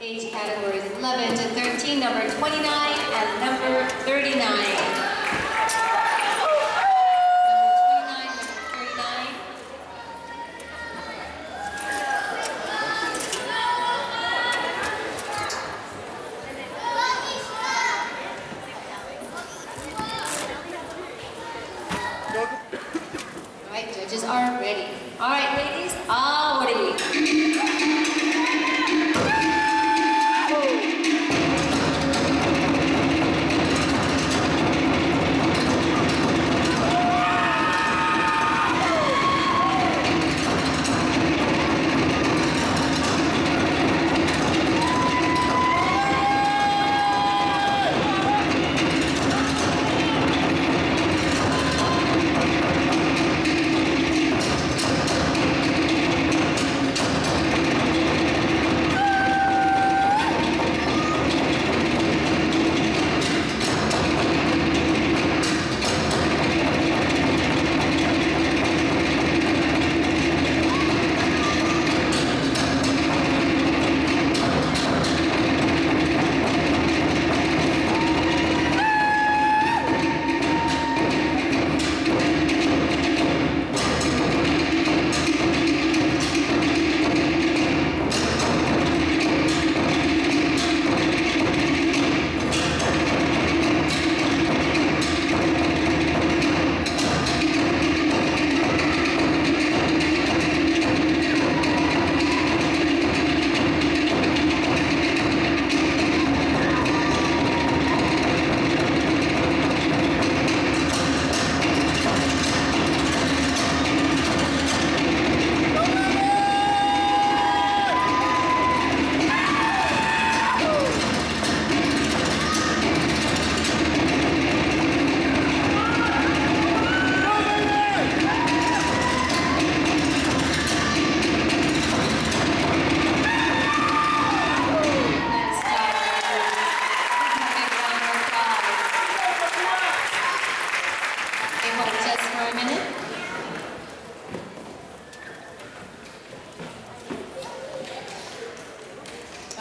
Age categories 11 to 13, number 29 and number 39. Alright, judges are ready. Alright, ladies, all ready.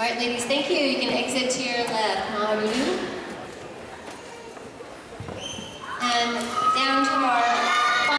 All right, ladies, thank you. You can exit to your left. Maru. And down to our